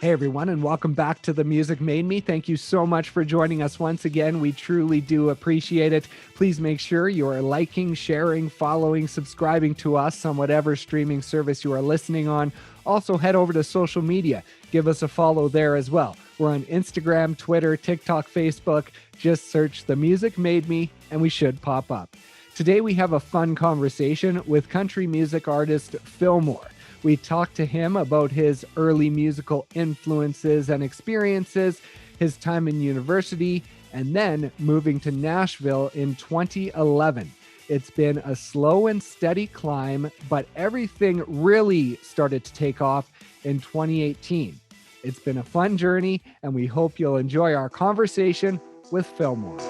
Hey everyone, and welcome back to The Music Made Me. Thank you so much for joining us once again. We truly do appreciate it. Please make sure you are liking, sharing, following, subscribing to us on whatever streaming service you are listening on. Also, head over to social media. Give us a follow there as well. We're on Instagram, Twitter, TikTok, Facebook. Just search The Music Made Me, and we should pop up. Today, we have a fun conversation with country music artist Filmore. We talked to him about his early musical influences and experiences, his time in university, and then moving to Nashville in 2011. It's been a slow and steady climb, but everything really started to take off in 2018. It's been a fun journey, and we hope you'll enjoy our conversation with Filmore.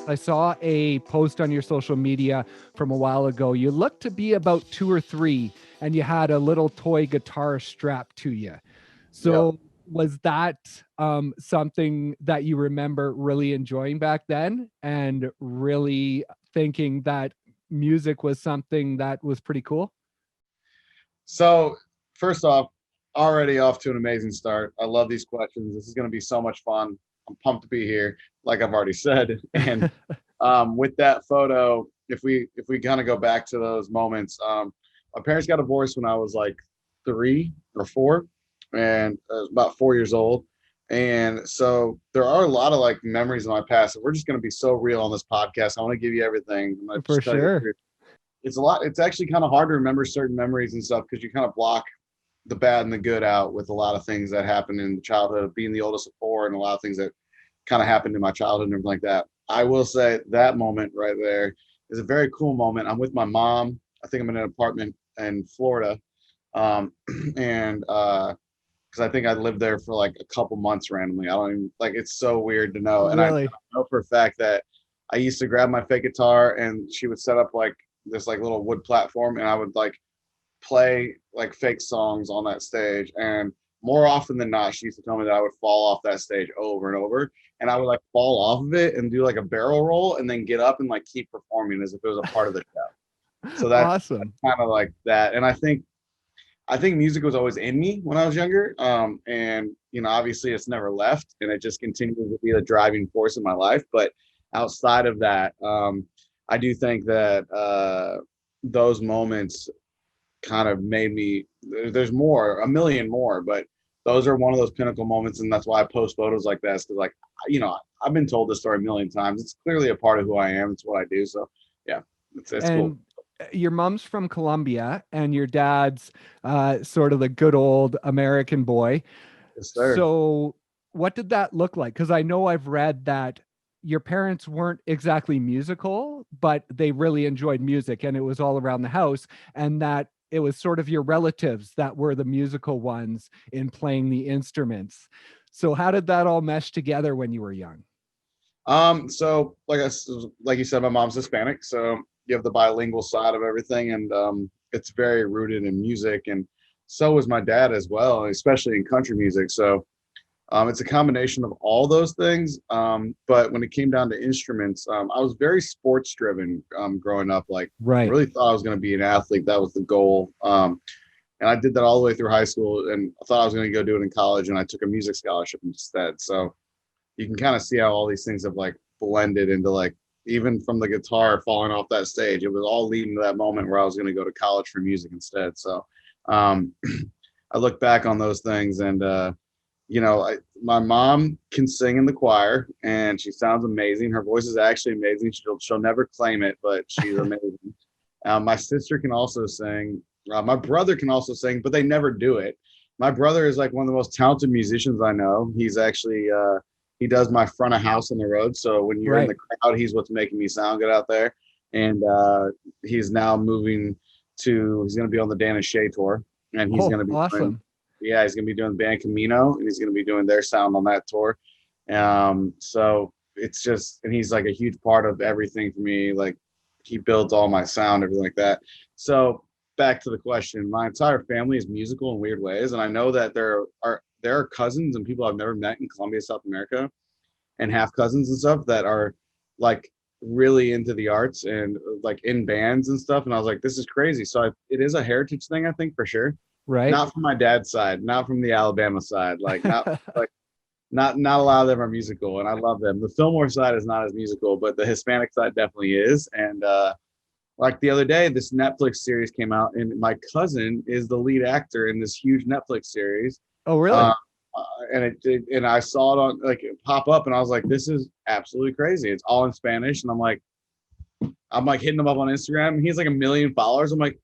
I saw a post on your social media from a while ago. You looked to be about 2 or 3, and you had a little toy guitar strapped to you. So was that something that you remember really enjoying back then and really thinking that music was something that was pretty cool? So first off, already off to an amazing start. I love these questions. This is going to be so much fun. I'm pumped to be here, like I've already said. And with that photo, if we kind of go back to those moments, my parents got divorced when I was like 3 or 4, and I was about 4 years old. And so there are a lot of like memories in my past. We're just going to be so real on this podcast. I want to give you everything. For sure. It's a lot. It's actually kind of hard to remember certain memories and stuff because you kind of block the bad and the good out with a lot of things that happened in childhood, being the oldest of 4, and a lot of things that kind of happened in my childhood and everything like that. I will say that moment right there is a very cool moment. I'm with my mom. I think I'm in an apartment in Florida. And because I think I lived there for like a couple months randomly. I don't even, like, it's so weird to know. And Really? I know for a fact that I used to grab my fake guitar and she would set up like this like little wood platform, and I would like play like fake songs on that stage. And more often than not, she used to tell me that I would fall off that stage over and over, and I would like fall off of it and do like a barrel roll and then get up and like keep performing as if it was a part of the show. So that's awesome. Kind of like that. And I think music was always in me when I was younger. And you know, obviously it's never left, and it just continues to be the driving force in my life. But outside of that, I do think that those moments kind of made me, there's more, a million more, but those are one of those pinnacle moments. And that's why I post photos like this, because like, you know, I've been told this story a million times. It's clearly a part of who I am. It's what I do. So yeah, it's cool. Your mom's from Colombia and your dad's sort of the good old American boy. Yes, sir. So what did that look like? Because I know I've read that your parents weren't exactly musical, but they really enjoyed music and it was all around the house, and that it was sort of your relatives that were the musical ones in playing the instruments. So how did that all mesh together when you were young? So like you said, my mom's Hispanic, so you have the bilingual side of everything, and it's very rooted in music, and so was my dad as well, especially in country music. So it's a combination of all those things. But when it came down to instruments, I was very sports driven growing up. Like, Right. really thought I was going to be an athlete. That was the goal. And I did that all the way through high school, and I thought I was going to go do it in college, and I took a music scholarship instead. So you can kind of see how all these things have like blended into like, even from the guitar falling off that stage, it was all leading to that moment where I was going to go to college for music instead. So I look back on those things, and you know, my mom can sing in the choir, and she sounds amazing. Her voice is actually amazing. She'll never claim it, but she's amazing. My sister can also sing. My brother can also sing, but they never do it. My brother is like one of the most talented musicians I know. He's actually he does my front of house on the road. So when you're in the crowd, he's what's making me sound good out there. And he's now moving he's going to be on the Dan and Shay tour, and he's going to be awesome. he's going to be doing the band Camino, and he's going to be doing their sound on that tour. So it's just, and he's like a huge part of everything for me. Like, he builds all my sound, everything like that. So back to the question, my entire family is musical in weird ways. And I know that there are cousins and people I've never met in Colombia, South America, and half cousins and stuff that are like really into the arts and like in bands and stuff. And I was like, this is crazy. So it is a heritage thing, I think, for sure. Right. Not from my dad's side, not from the Alabama side, like not like not a lot of them are musical, and I love them. The Filmore side is not as musical, but the Hispanic side definitely is. And like the other day, this Netflix series came out, and my cousin is the lead actor in this huge Netflix series. Oh, really? Uh, and I saw it on like it pop up, and I was like, this is absolutely crazy. It's all in Spanish, and I'm like hitting him up on Instagram, and he's like 1 million followers. I'm like,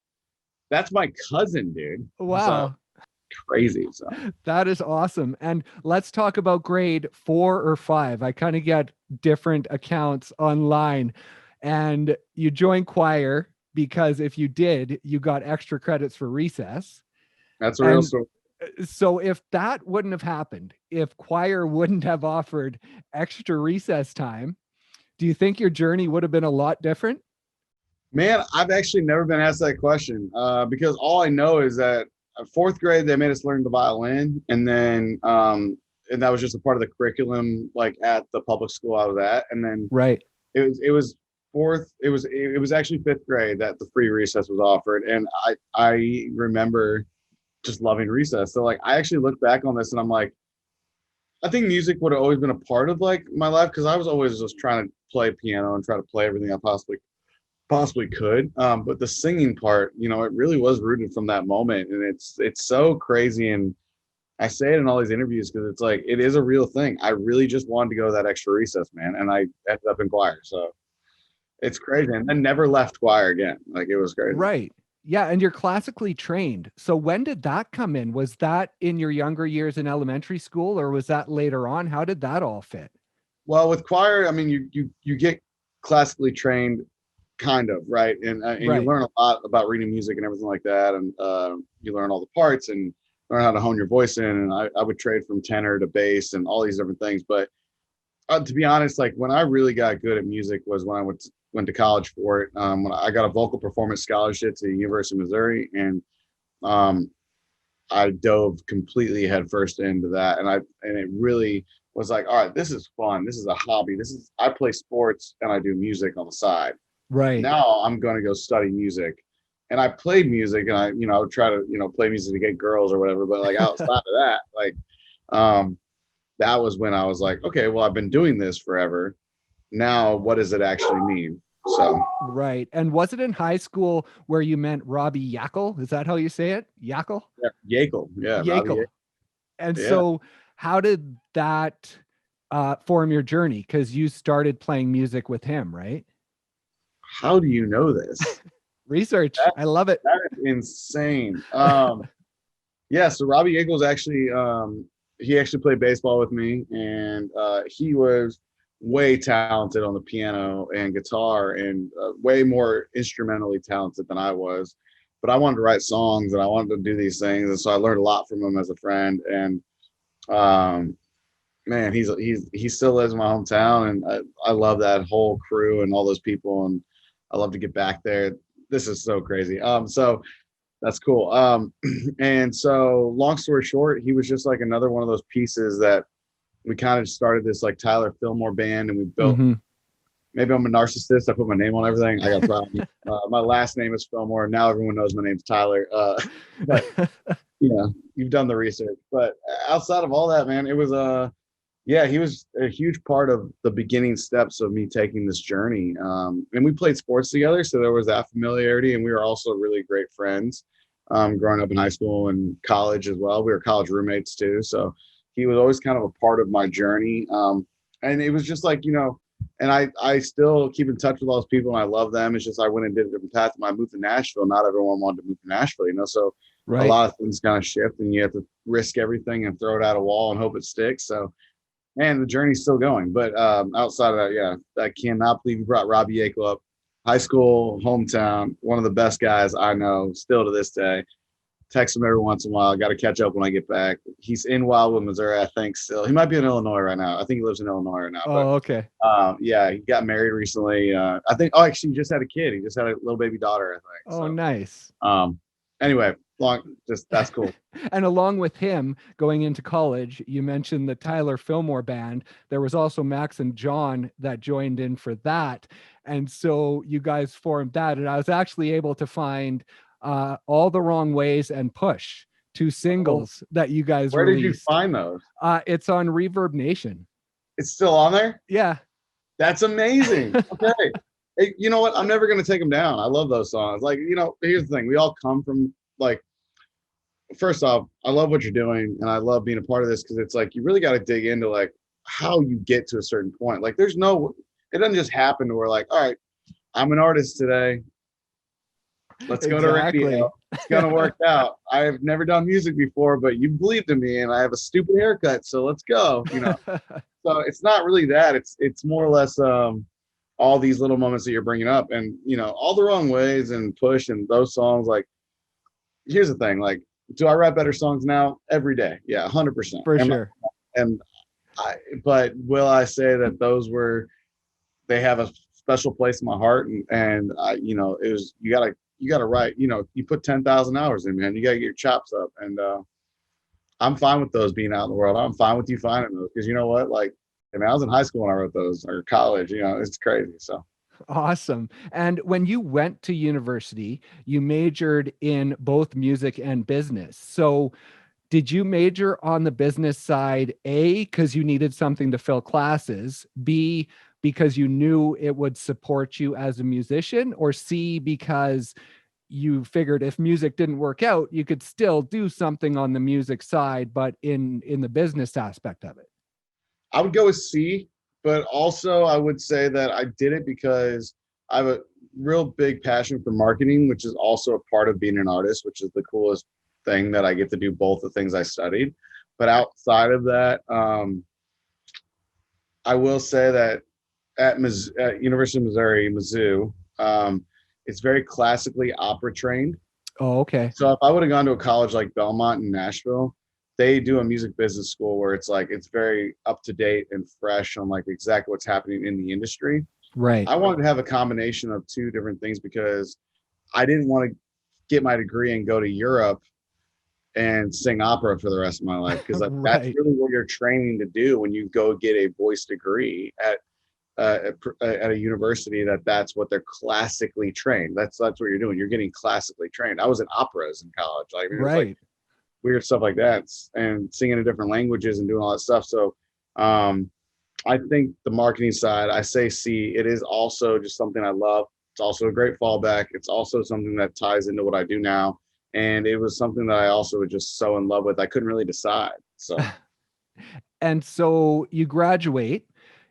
that's my cousin, dude. Wow. So crazy. So That is awesome. And let's talk about grade 4 or 5. I kind of get different accounts online. And you joined choir because if you did, you got extra credits for recess. that's a real And story. so if that wouldn't have happened, if choir wouldn't have offered extra recess time, do you think your journey would have been a lot different? Man, I've actually never been asked that question because all I know is that fourth grade they made us learn the violin, and then and that was just a part of the curriculum, like at the public school I was at. And then Right. it was fourth. It was actually fifth grade that the free recess was offered, and I remember just loving recess. So like I actually look back on this and I'm like, I think music would have always been a part of like my life because I was always just trying to play piano and try to play everything I possibly could. But the singing part, it really was rooted from that moment, and it's so crazy. And I say it in all these interviews because it's like it is a real thing. I really just wanted to go to that extra recess, man, and I ended up in choir. So it's crazy, and then never left choir again. Like it was crazy. Right. Yeah. And you're classically trained. So when did that come in? Was that in your younger years in elementary school, or was that later on? How did that all fit? Well, with choir, I mean, you get classically trained, kind of, right, and you Right. learn a lot about reading music and everything like that, and you learn all the parts and learn how to hone your voice in. And I would trade from tenor to bass and all these different things. But to be honest, like when I really got good at music was when I went to college for it. When I got a vocal performance scholarship to the University of Missouri, and um, I dove completely headfirst into that, and it really was like, all right, this is fun. This is a hobby. I play sports and I do music on the side. Right. Now I'm going to go study music. And I played music, and I would try to, play music to get girls or whatever. But like outside of that, like, that was when I was like, okay, well, I've been doing this forever. Now, what does it actually mean? So, Right. And was it in high school where you meant Robbie Yackle? Is that how you say it? Yackle? yeah, Yakel. Yeah. Robbie Yakel. And Yakel. Yeah. so how did that form your journey? Because you started playing music with him, right? How do you know this? Research. I love it. That is insane. Yeah, so Robby Eagles actually he actually played baseball with me, and he was way talented on the piano and guitar, and way more instrumentally talented than I was. But I wanted to write songs and I wanted to do these things, and so I learned a lot from him as a friend. And man, he still lives in my hometown, and I love that whole crew and all those people, and I love to get back there. This is so crazy. So that's cool. And so long story short, he was just like another one of those pieces that we kind of started this like Tyler Filmore band, and we built. Mm-hmm. Maybe I'm a narcissist. I put my name on everything. I got a problem. My last name is Filmore. Now everyone knows my name's Tyler. But you've done the research. But outside of all that, man, it was yeah, he was a huge part of the beginning steps of me taking this journey. And we played sports together, so there was that familiarity, and we were also really great friends. Growing up in high school and college as well, we were college roommates too. So he was always kind of a part of my journey. And it was just like, and I still keep in touch with all those people, and I love them. It's just I went and did a different path. When I moved to Nashville, not everyone wanted to move to Nashville, so Right. a lot of things kind of shift, and you have to risk everything and throw it at a wall and hope it sticks. So, and the journey's still going. But outside of that, yeah, I cannot believe you brought Robby Eagles up. High school, hometown, one of the best guys I know still to this day. Text him every once in a while. Got to catch up when I get back. He's in Wildwood, Missouri, I think still. He might be in Illinois right now. I think he lives in Illinois right now. Oh, okay. Yeah, he got married recently. Actually, he just had a kid. He just had a little baby daughter, I think. Oh, So, nice. anyway, just that's cool. And along with him going into college, you mentioned the Tyler Filmore band. There was also Max and John that joined in for that. And so you guys formed that. And I was actually able to find All the Wrong Ways and Push, two Oh, singles that you guys where did you released. find those? It's on Reverb Nation. It's still on there? Yeah. That's amazing. Okay. Hey, you know what? I'm never going to take them down. I love those songs. Like, here's the thing. We all come from, like, first off, I love what you're doing and I love being a part of this, because it's like you really got to dig into like how you get to a certain point. Like it doesn't just happen to where like, all right, I'm an artist today. Let's go to radio. It's gonna work out. I've never done music before, but you believed in me and I have a stupid haircut, so let's go. So it's not really that. It's more or less all these little moments that you're bringing up, and All the Wrong Ways and Push and those songs. Like, here's the thing, like, do I write better songs now? Every day. Yeah, 100%. For sure. But will I say that they have a special place in my heart, and it was, you gotta write, you put 10,000 hours in, man, you gotta get your chops up. And I'm fine with those being out in the world. I'm fine with you finding those, because you know what? Like, I mean, I was in high school when I wrote those, or college, it's crazy. So. Awesome. And when you went to university, you majored in both music and business. So did you major on the business side, A, because you needed something to fill classes, B, because you knew it would support you as a musician, or C, because you figured if music didn't work out, you could still do something on the music side, but in the business aspect of it? I would go with C, but also I would say that I did it because I have a real big passion for marketing, which is also a part of being an artist, which is the coolest thing, that I get to do both the things I studied. But outside of that, I will say that at University of Missouri, Mizzou, it's very classically opera trained. Oh, okay. So if I would have gone to a college like Belmont in Nashville, they do a music business school where it's like, it's very up to date and fresh on like exactly what's happening in the industry. Right. I wanted to have a combination of two different things, because I didn't want to get my degree and go to Europe and sing opera for the rest of my life, because Right. that's really what you're training to do when you go get a voice degree at a university. That's what they're classically trained. That's what you're doing. You're getting classically trained. I was in operas in college. Like, it was like weird stuff like that, and singing in different languages and doing all that stuff. So I think the marketing side, I say C. It is also just something I love. It's also a great fallback. It's also something that ties into what I do now. And it was something that I also was just so in love with. I couldn't really decide. So. And so you graduate,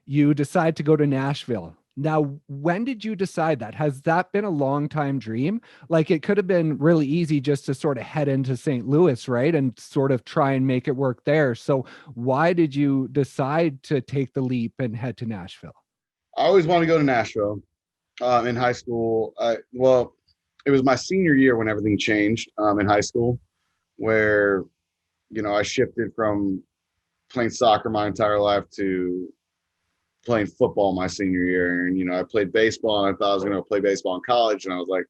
you decide to go to Nashville. Now, when did you decide that? Has that been a long time dream? Like, it could have been really easy just to sort of head into St. Louis, right? And sort of try and make it work there. So why did you decide to take the leap and head to Nashville? I always wanted to go to Nashville in high school. Well, it was my senior year when everything changed in high school, where, I shifted from playing soccer my entire life to playing football my senior year. And, I played baseball, and I thought I was going to play baseball in college. And I was like,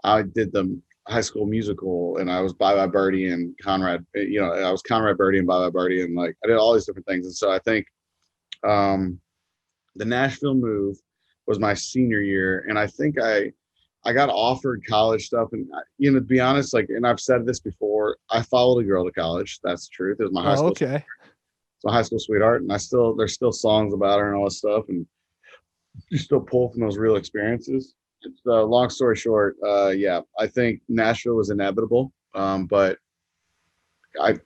I did the High School Musical, and I was Bye Bye Birdie and Conrad, I was Conrad Birdie and Bye Bye Birdie. And like, I did all these different things. And so I think the Nashville move was my senior year. And I think I got offered college stuff, and to be honest, like, and I've said this before, I followed a girl to college. That's the truth. It was my high school. Okay. So high school sweetheart, and there's still songs about her and all this stuff, and you still pull from those real experiences. Long story short, yeah, I think Nashville was inevitable, but I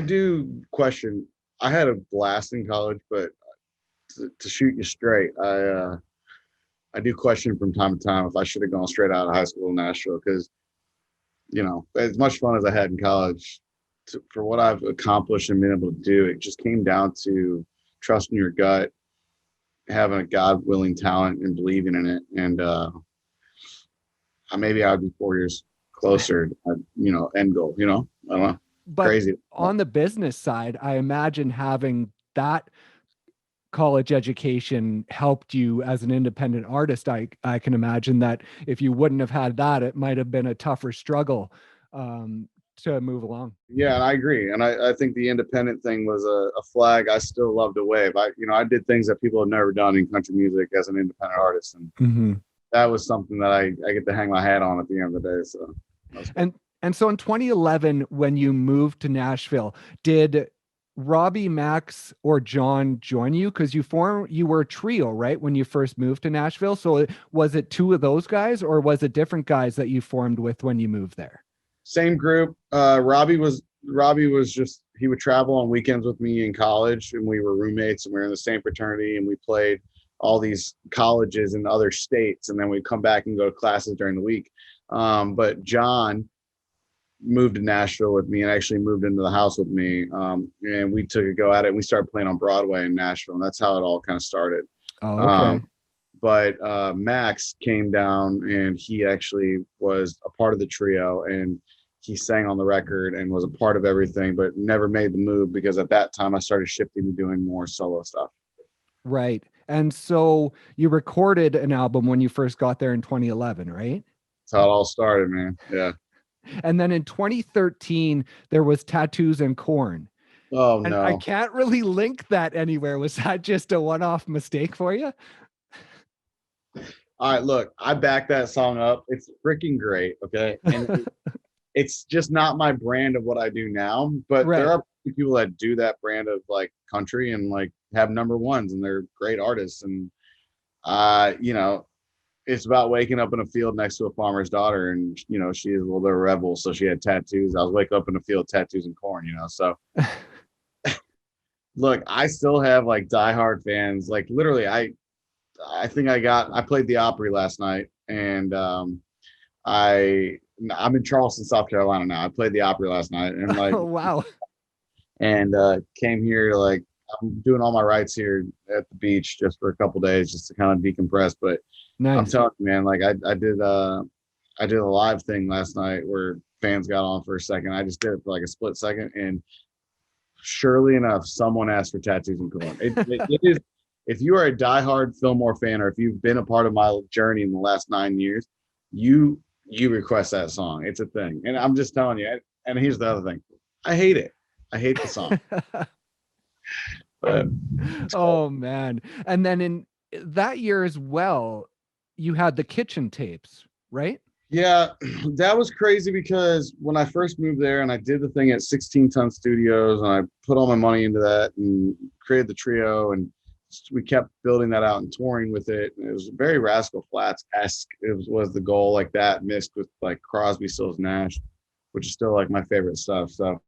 do question. I had a blast in college, but to shoot you straight, I do question from time to time if I should have gone straight out of high school in Nashville, because, as much fun as I had in college, for what I've accomplished and been able to do, it just came down to trusting your gut, having a God-willing talent and believing in it. And maybe I'd be 4 years closer to, end goal, I don't know. But crazy. On the business side, I imagine having that college education helped you as an independent artist. I can imagine that if you wouldn't have had that, it might have been a tougher struggle um, to move along. Yeah, and I agree. And I think the independent thing was a flag I still love to wave. I did things that people have never done in country music as an independent artist. And Mm-hmm. that was something that I get to hang my hat on at the end of the day. So And so in 2011, when you moved to Nashville, did Robbie, Max, or John join you? Because you were a trio, right? When you first moved to Nashville. So was it two of those guys, or was it different guys that you formed with when you moved there? same group. Robbie was just, he would travel on weekends with me in college, and we were roommates, and we were in the same fraternity, and we played all these colleges in other states, and then we'd come back and go to classes during the week. But John moved to Nashville with me and actually moved into the house with me. And we took a go at it, and we started playing on Broadway in Nashville, and that's how it all kind of started. Oh, okay. But Max came down, and he actually was a part of the trio, and he sang on the record and was a part of everything, but never made the move because at that time I started shifting to doing more solo stuff. Right. And so you recorded an album when you first got there in 2011, right? That's how it all started, man. Yeah. And then in 2013, there was Tattoos and Corn. Oh And I no. can't really link that anywhere. Was that just a one-off mistake for you? All right, look, I back that song up. It's freaking great. Okay. And it's just not my brand of what I do now, but there Right. are people that do that brand of like country and like have number ones, and they're great artists. And it's about waking up in a field next to a farmer's daughter, and she is a little bit of a rebel, so she had tattoos. I was waking up in a field, tattoos and corn. So look, I still have like diehard fans. Like literally, I think I played the Opry last night, and I'm in Charleston, South Carolina now. I played the Opry last night, and like Oh, wow. and came here to like, I'm doing all my rights here at the beach just for a couple days just to kind of decompress. But I'm Nice. telling you, man, like I did a live thing last night where fans got on for a second. I just did it for like a split second, and surely enough, someone asked for tattoos and corn. It is, if you are a diehard Fillmore fan, or if you've been a part of my journey in the last 9 years, you request that song. It's a thing. And I'm just telling you. And here's the other thing. I hate it. I hate the song. But Oh, man. And then in that year as well, you had the kitchen tapes, right? yeah, that was crazy because when I first moved there and I did the thing at 16 Ton Studios, and I put all my money into that and created the trio, and we kept building that out and touring with it. And it was very Rascal Flatts-esque. It was the goal, like that mixed with like Crosby, Stills, Nash, which is still like my favorite stuff. So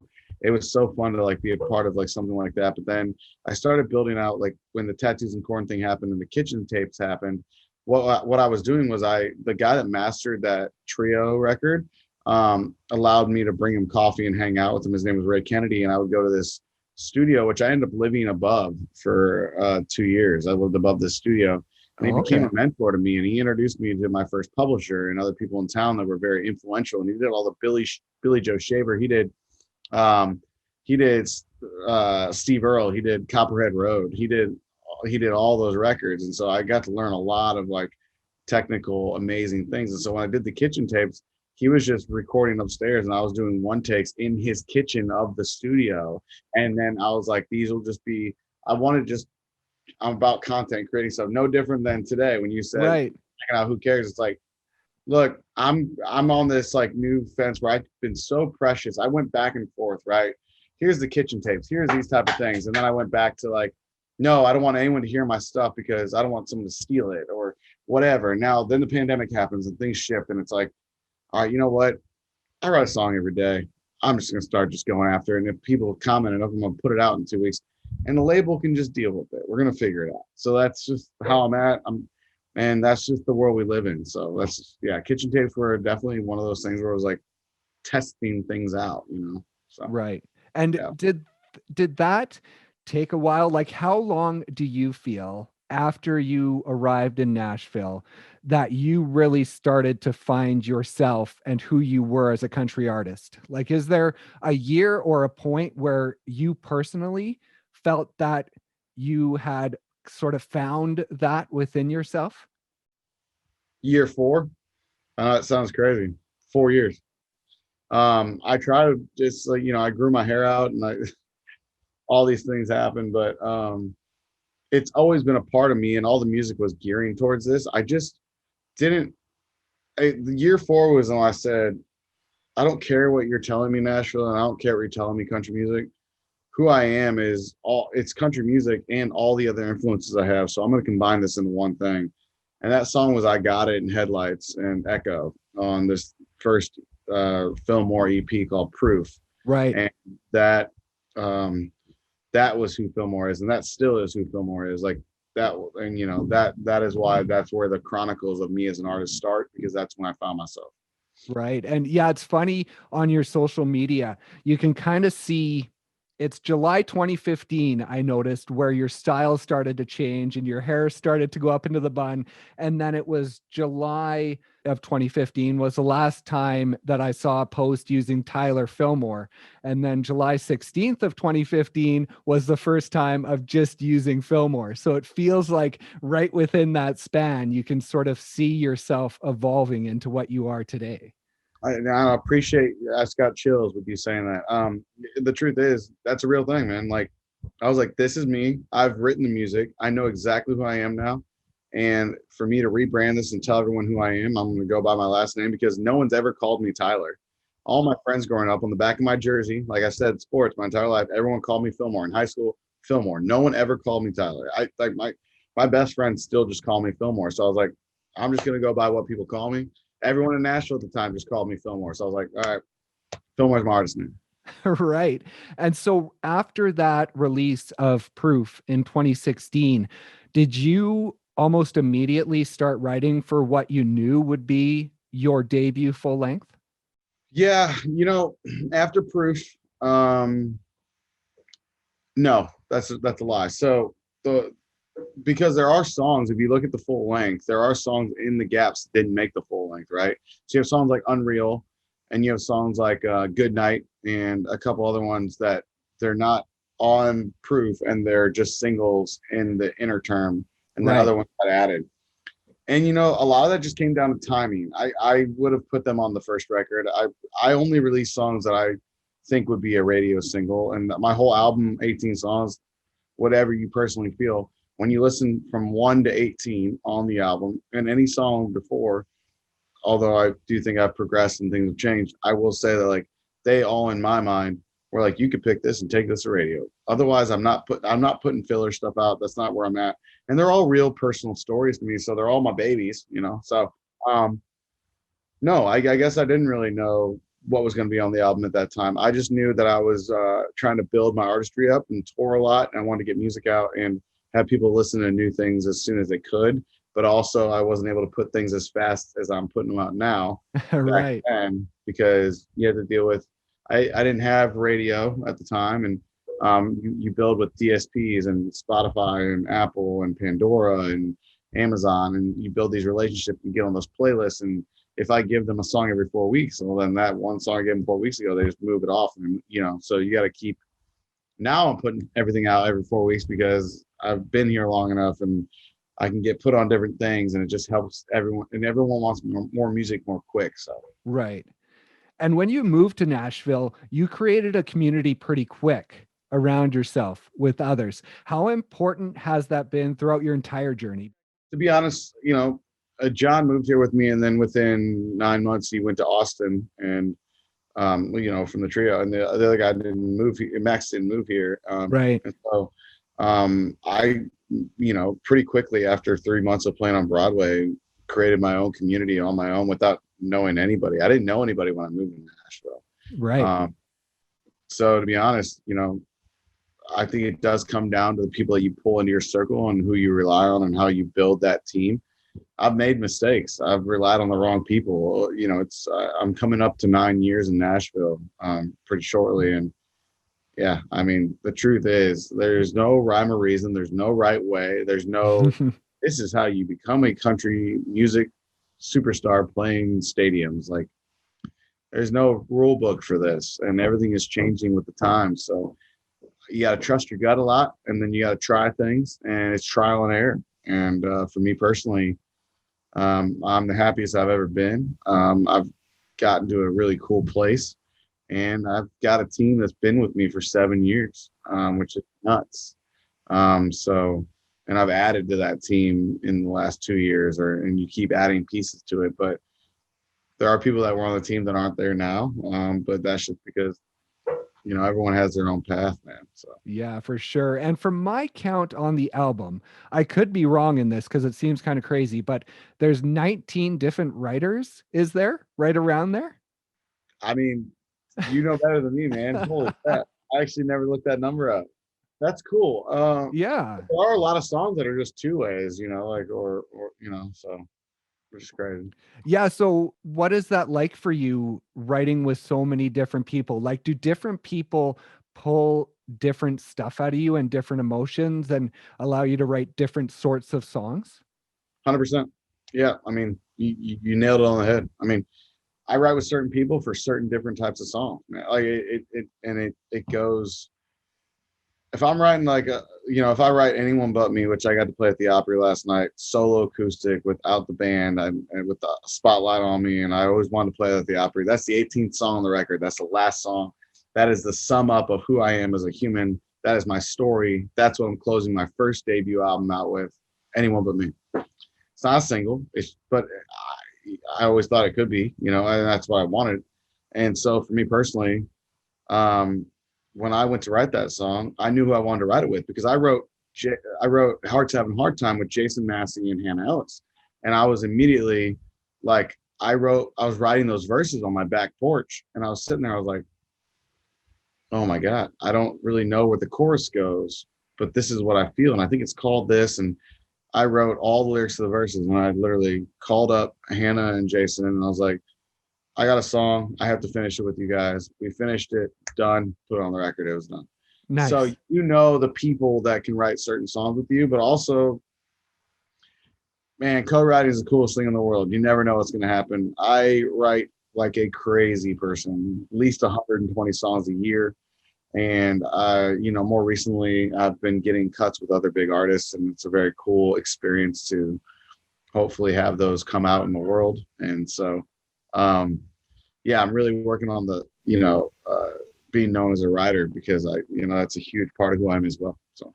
it was so fun to like be a part of like something like that. But then I started building out, like when the Tattoos and Corn thing happened and the kitchen tapes happened. What I was doing was, the guy that mastered that trio record allowed me to bring him coffee and hang out with him. His name was Ray Kennedy, and I would go to this studio, which I ended up living above for 2 years. I lived above this studio, and he Oh, became okay. a mentor to me, and he introduced me to my first publisher and other people in town that were very influential. And he did all the Billy Joe Shaver. Um, he did Steve Earle. He did Copperhead Road. He did all those records, and so I got to learn a lot of like technical amazing things. And so when I did the kitchen tapes, he was just recording upstairs, and I was doing one takes in his kitchen of the studio. And then I was like, these will just be, I'm about content creating stuff, no different than today when you said Right. checking out Who Cares. It's like, look, I'm on this like new fence where I've been so precious. I went back and forth, right? Here's the kitchen tapes, here's these type of things. And then I went back to like, no, I don't want anyone to hear my stuff because I don't want someone to steal it or whatever. Now then the pandemic happens and things shift, and it's like, all right, you know what? I write a song every day. I'm just gonna start just going after it. And if people comment enough, I'm gonna put it out in 2 weeks. And the label can just deal with it. We're gonna figure it out. So that's just how I'm at. And that's just the world we live in. So kitchen tapes were definitely one of those things where I was like testing things out. So Right. And yeah. did that take a while? Like, how long do you feel after you arrived in Nashville that you really started to find yourself and who you were as a country artist? Like, is there a year or a point where you personally felt that you had sort of found that within yourself? Year 4. I know it sounds crazy. 4 years. I try to just like, I grew my hair out and all these things happened, but it's always been a part of me, and all the music was gearing towards this. I just didn't. The year 4 was when I said, I don't care what you're telling me, Nashville, and I don't care what you're telling me, country music. Who I am is it's country music and all the other influences I have. So I'm going to combine this into one thing. And that song was I Got It in Headlights and Echo on this first Filmore EP called Proof. Right. And that that was who Filmore is, and that still is who Filmore is. Like that, and that is why that's where the chronicles of me as an artist start, because that's when I found myself. Right. And yeah, it's funny, on your social media, you can kind of see it's July 2015, I noticed, where your style started to change and your hair started to go up into the bun. And then it was July of 2015 was the last time that I saw a post using Tyler Filmore. And then July 16th of 2015 was the first time of just using Filmore. So it feels like right within that span, you can sort of see yourself evolving into what you are today. I appreciate. I just got chills with you saying that. The truth is, that's a real thing, man. Like, I was like, this is me. I've written the music. I know exactly who I am now. And for me to rebrand this and tell everyone who I am, I'm going to go by my last name, because no one's ever called me Tyler. All my friends growing up, on the back of my jersey, like I said, sports, my entire life, everyone called me Filmore. In high school, Filmore. No one ever called me Tyler. I like my best friends still just call me Filmore. So I was like, I'm just going to go by what people call me. Everyone in Nashville at the time just called me Filmore. So I was like, all right, Filmore's my artist name. Right. And so after that release of Proof in 2016, did you almost immediately start writing for what you knew would be your debut full length? Yeah, after Proof, no, that's a lie. So because there are songs, if you look at the full length, there are songs in the gaps that didn't make the full length, right? So you have songs like Unreal, and you have songs like Good Night, and a couple other ones that they're not on Proof, and they're just singles in the inner term, and the other ones got added. And a lot of that just came down to timing. I would have put them on the first record. I only released songs that I think would be a radio single, and my whole album, 18 songs, whatever you personally feel, when you listen from 1 to 18 on the album, and any song before, although I do think I've progressed and things have changed, I will say that, like, they all, in my mind, were like, you could pick this and take this to radio. Otherwise, I'm not putting filler stuff out. That's not where I'm at. And they're all real personal stories to me. So they're all my babies, So no, I guess I didn't really know what was going to be on the album at that time. I just knew that I was trying to build my artistry up and tour a lot, and I wanted to get music out and have people listen to new things as soon as they could. But also, I wasn't able to put things as fast as I'm putting them out now. Right. Because you had to deal with, I didn't have radio at the time, and you build with DSPs and Spotify and Apple and Pandora and Amazon, and you build these relationships and get on those playlists. And if I give them a song every 4 weeks, well, then that one song I gave them 4 weeks ago, they just move it off. And, so you got to keep, now I'm putting everything out every 4 weeks because I've been here long enough, and I can get put on different things, and it just helps everyone. And everyone wants more music more quick. So, right. And when you moved to Nashville, you created a community pretty quick around yourself with others. How important has that been throughout your entire journey? to be honest, John moved here with me, and then within 9 months he went to Austin, and from the trio, and the other guy didn't move here. Max didn't move here. Right. And so I, pretty quickly after 3 months of playing on Broadway, created my own community on my own without knowing anybody. I didn't know anybody when I moved to Nashville. Right. So to be honest, I think it does come down to the people that you pull into your circle and who you rely on and how you build that team. I've made mistakes. I've relied on the wrong people. I'm coming up to 9 years in Nashville pretty shortly. And yeah, I mean, the truth is there's no rhyme or reason. There's no right way. There's no, this is how you become a country music superstar playing stadiums. Like, there's no rule book for this, and everything is changing with the times. So you got to trust your gut a lot, and then you got to try things, and it's trial and error. And for me personally, I'm the happiest I've ever been. I've gotten to a really cool place, and I've got a team that's been with me for 7 years, which is nuts. So, and I've added to that team in the last 2 years, and you keep adding pieces to it. But there are people that were on the team that aren't there now. But that's just because, everyone has their own path, man. So Yeah, for sure. And from my count on the album, I could be wrong in this because it seems kind of crazy, but there's 19 different writers, is there? Right around there? I mean, you know better than me, man. Holy crap. I actually never looked that number up. That's cool. Yeah. There are a lot of songs that are just two ways, like, or so which is crazy. Yeah. So, what is that like for you writing with so many different people? Like, do different people pull different stuff out of you and different emotions and allow you to write different sorts of songs? 100%. Yeah. I mean, you nailed it on the head. I mean, I write with certain people for certain different types of songs, man. Like it goes, if I'm writing if I write Anyone But Me, which I got to play at the Opry last night, solo acoustic without the band and with the spotlight on me, and I always wanted to play that at the Opry. That's the 18th song on the record. That's the last song. That is the sum up of who I am as a human. That is my story. That's what I'm closing my first debut album out with, Anyone But Me. It's not a single, but I always thought it could be, and that's what I wanted. And so for me personally, when I went to write that song, I knew who I wanted to write it with, because I wrote Hearts Having a Hard Time with Jason Massey and Hannah Ellis. And I was immediately like, I was writing those verses on my back porch, and I was sitting there, I was like, oh my God, I don't really know where the chorus goes, but this is what I feel. And I think it's called this. And I wrote all the lyrics to the verses, and I literally called up Hannah and Jason, and I was like, I got a song. I have to finish it with you guys. We finished it, done, put it on the record. It was done. Nice. So the people that can write certain songs with you, but also, man, co-writing is the coolest thing in the world. You never know what's going to happen. I write like a crazy person, at least 120 songs a year. And more recently, I've been getting cuts with other big artists, and it's a very cool experience to hopefully have those come out in the world. And so, yeah, I'm really working on the, being known as a writer, because that's a huge part of who I am as well. So.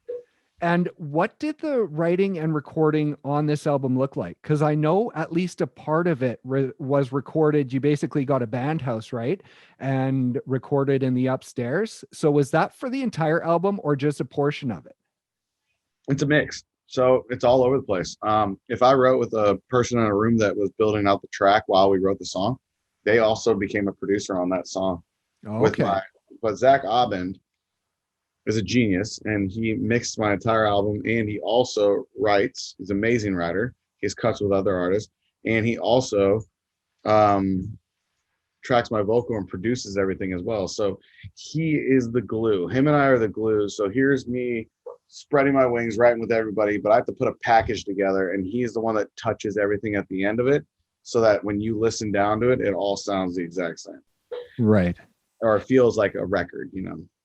And what did the writing and recording on this album look like? Because I know at least a part of it was recorded. You basically got a band house, right? And recorded in the upstairs. So was that for the entire album or just a portion of it? It's a mix. So it's all over the place. If I wrote with a person in a room that was building out the track while we wrote the song, they also became a producer on that song. Okay. But Zach Abend is a genius, and he mixed my entire album, and he also writes. He's an amazing writer. He's cuts with other artists, and he also tracks my vocal and produces everything as well. So he is the glue. Him and I are the glue. So here's me spreading my wings, writing with everybody, but I have to put a package together, and he's the one that touches everything at the end of it, so that when you listen down to it, it all sounds the exact same. Right. Or it feels like a record,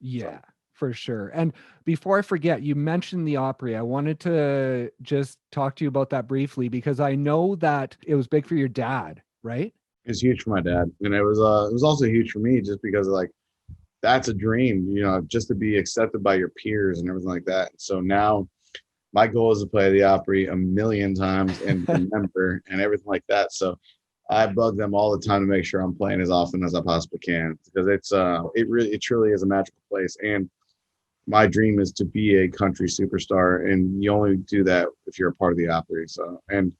Yeah. So. For sure. And before I forget, you mentioned the Opry. I wanted to just talk to you about that briefly, because I know that it was big for your dad, right? It's huge for my dad. And it was also huge for me, just because that's a dream, just to be accepted by your peers and everything like that. So now my goal is to play the Opry 1,000,000 times and remember and everything like that. So I bug them all the time to make sure I'm playing as often as I possibly can, because it truly is a magical place. And my dream is to be a country superstar, and you only do that if you're a part of the Opry. So, and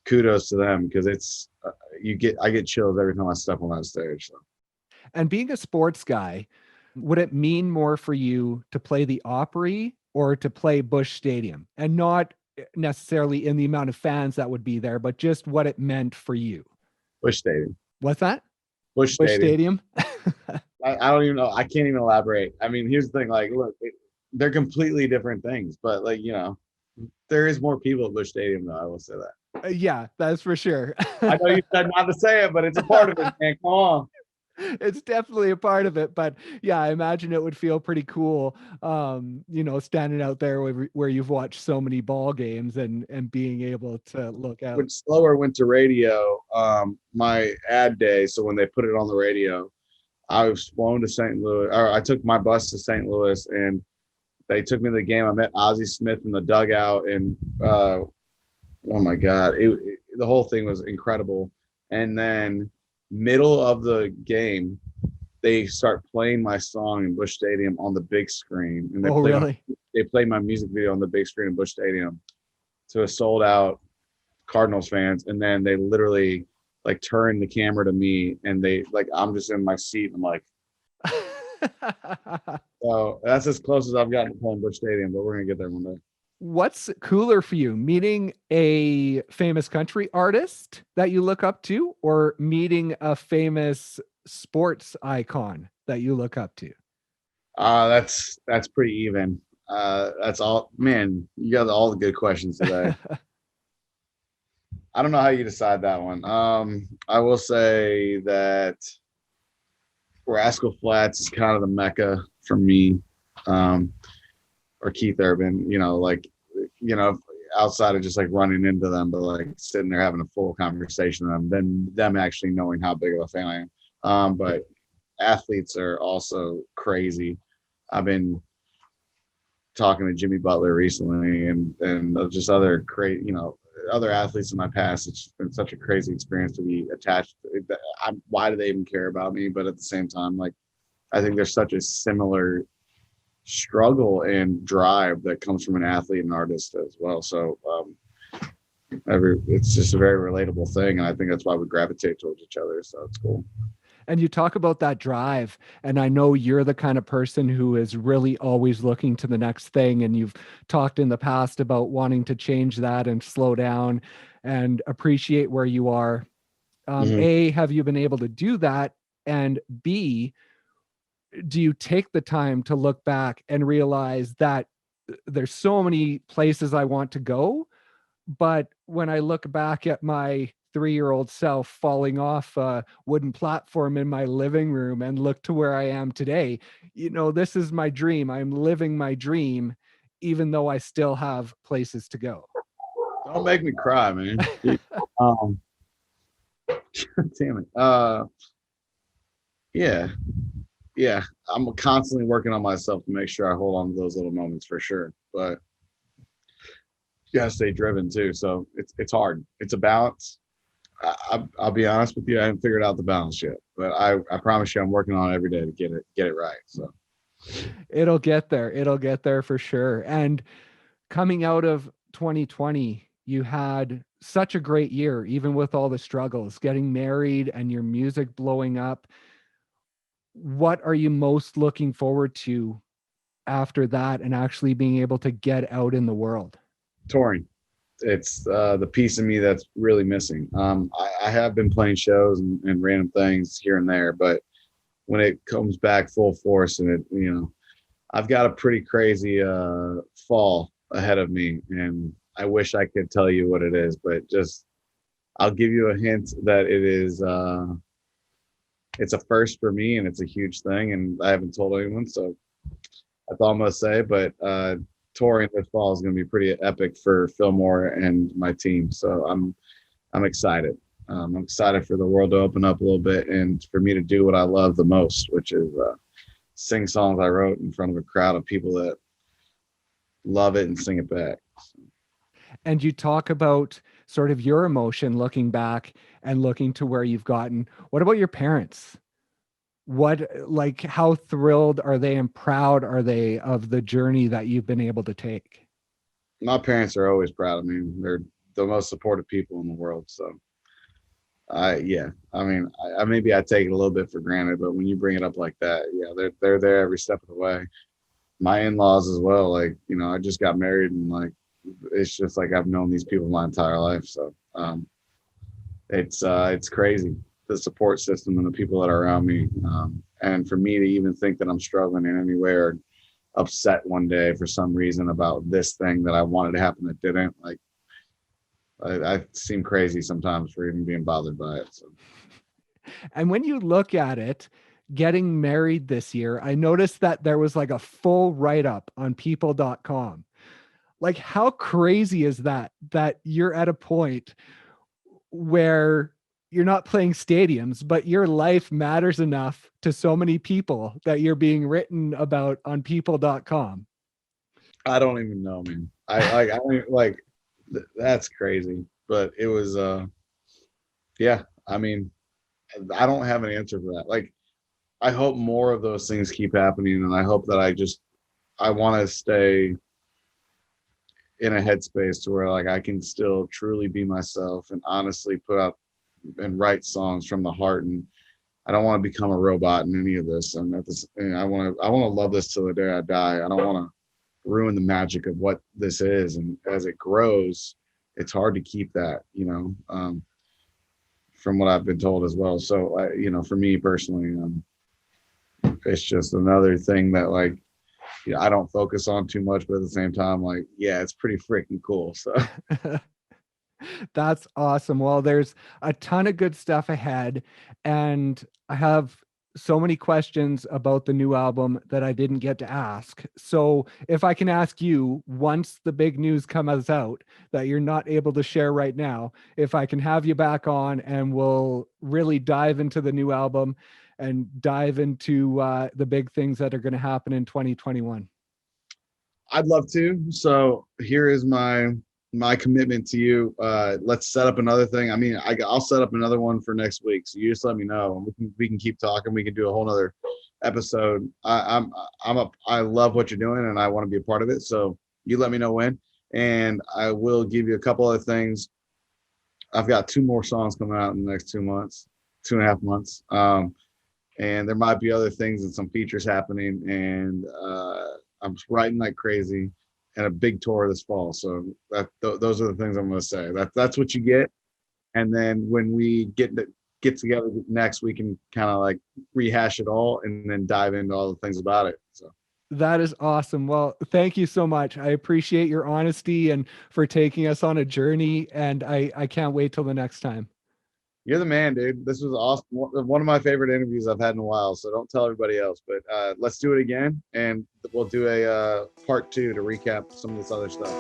kudos to them, because it's I get chills every time I step on that stage. So. And being a sports guy, would it mean more for you to play the Opry or to play Busch Stadium? And not necessarily in the amount of fans that would be there, but just what it meant for you. Busch Stadium. What's that? Busch Stadium. Stadium? I don't even know. I can't even elaborate. I mean, here's the thing. Look, they're completely different things, but there is more people at Busch Stadium, though. I will say that. Yeah, that's for sure. I know you said not to say it, but it's a part of it, man. Come on. It's definitely a part of it, but yeah, I imagine it would feel pretty cool, standing out there where you've watched so many ball games and being able to look out. When Slower went to radio, my ad day, so when they put it on the radio, I was flown to St. Louis, or I took my bus to St. Louis, and they took me to the game. I met Ozzie Smith in the dugout, and oh my God, the whole thing was incredible. And then middle of the game, they start playing my song in Busch Stadium on the big screen, and Oh, really? they played my music video on the big screen in Busch Stadium to a sold out Cardinals fans, and then they literally like turned the camera to me, and they like I'm just in my seat. And I'm like, so that's as close as I've gotten to playing Busch Stadium, but we're gonna get there one day. What's cooler for you, meeting a famous country artist that you look up to, or meeting a famous sports icon that you look up to? That's pretty even. That's all, man. You got all the good questions today. I don't know how you decide that one. I will say that Rascal Flatts is kind of the mecca for me, or Keith Urban. Outside of just like running into them, but like sitting there having a full conversation with them, then them actually knowing how big of a fan I am. But athletes are also crazy. I've been talking to Jimmy Butler recently, and just other other athletes in my past. It's been such a crazy experience to be attached to. Why do they even care about me? But at the same time, like, I think there's such a similar struggle and drive that comes from an athlete and artist as well. So it's just a very relatable thing, and I think that's why we gravitate towards each other. So it's cool. And you talk about that drive, and I know you're the kind of person who is really always looking to the next thing. And you've talked in the past about wanting to change that and slow down and appreciate where you are. A, have you been able to do that? And B, do you take the time to look back and realize that there's so many places I want to go, but when I look back at my 3-year-old self falling off a wooden platform in my living room and look to where I am today, this is my dream. I'm living my dream, even though I still have places to go. Don't make me cry, man. Damn it. Yeah. I'm constantly working on myself to make sure I hold on to those little moments for sure. But you gotta stay driven too. So it's hard. It's a balance. I'll be honest with you, I haven't figured out the balance yet, but I promise you I'm working on it every day to get it right. So it'll get there. It'll get there for sure. And coming out of 2020, you had such a great year, even with all the struggles, getting married and your music blowing up. What are you most looking forward to after that and actually being able to get out in the world? Touring. It's the piece of me that's really missing. I have been playing shows and random things here and there, but when it comes back full force, and I've got a pretty crazy fall ahead of me, and I wish I could tell you what it is, but I'll give you a hint that it is it's a first for me, and it's a huge thing, and I haven't told anyone, so that's all I'm gonna say. But touring this fall is going to be pretty epic for Filmore and my team. So I'm excited. I'm excited for the world to open up a little bit and for me to do what I love the most, which is sing songs I wrote in front of a crowd of people that love it and sing it back. And you talk about sort of your emotion looking back and looking to where you've gotten. What about your parents? How thrilled are they and proud are they of the journey that you've been able to take? My parents are always proud of me. They're the most supportive people in the world. So maybe I take it a little bit for granted, but when you bring it up like that, yeah, they're there every step of the way. My in-laws as well. Like, I just got married, and like, it's just like I've known these people my entire life. So it's crazy, the support system and the people that are around me. And for me to even think that I'm struggling in any way or upset one day for some reason about this thing that I wanted to happen that didn't, like, I seem crazy sometimes for even being bothered by it. So And when you look at it, getting married this year, I noticed that there was like a full write-up on people.com. Like, how crazy is that, that you're at a point where you're not playing stadiums, but your life matters enough to so many people that you're being written about on people.com. I don't even know, man. I don't like that's crazy. But it was yeah, I mean, I don't have an answer for that. Like, I hope more of those things keep happening, and I hope that I want to stay in a headspace to where like I can still truly be myself and honestly put out and write songs from the heart. And I don't want to become a robot in any of this. I'm at this, and I want to love this till the day I die. I don't want to ruin the magic of what this is. And as it grows, it's hard to keep that, from what I've been told as well. So, for me personally, it's just another thing that like, I don't focus on too much, but at the same time, like, yeah, it's pretty freaking cool. So That's awesome. Well, there's a ton of good stuff ahead, and I have so many questions about the new album that I didn't get to ask. So if I can ask you, once the big news comes out that you're not able to share right now, if I can have you back on and we'll really dive into the new album and dive into the big things that are going to happen in 2021. I'd love to. So here is my commitment to you. Let's set up another thing. I mean, I'll set up another one for next week. So you just let me know, and we can keep talking. We can do a whole nother episode. I love what you're doing, and I want to be a part of it. So you let me know when, and I will give you a couple other things. I've got 2 more songs coming out in the next 2 months, 2.5 months. And there might be other things and some features happening, and I'm writing like crazy, and a big tour this fall. So those are the things I'm going to say. That's what you get. And then when we get together next, we can kind of like rehash it all and then dive into all the things about it. So That is awesome. Well, thank you so much. I appreciate your honesty and for taking us on a journey. And I can't wait till the next time. you're the man, dude. This was awesome. One of my favorite interviews I've had in a while. So don't tell everybody else, but let's do it again. And we'll do a part 2 to recap some of this other stuff.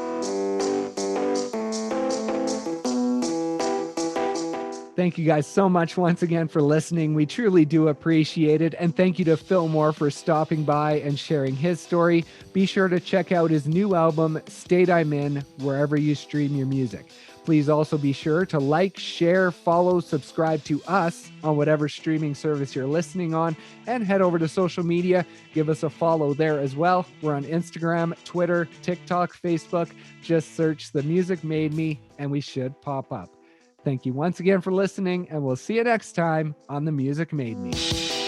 Thank you guys so much once again for listening. We truly do appreciate it. And thank you to Filmore for stopping by and sharing his story. Be sure to check out his new album, State I'm In, wherever you stream your music. Please also be sure to like, share, follow, subscribe to us on whatever streaming service you're listening on, and head over to social media. Give us a follow there as well. We're on Instagram, Twitter, TikTok, Facebook. Just search The Music Made Me and we should pop up. Thank you once again for listening, and we'll see you next time on The Music Made Me.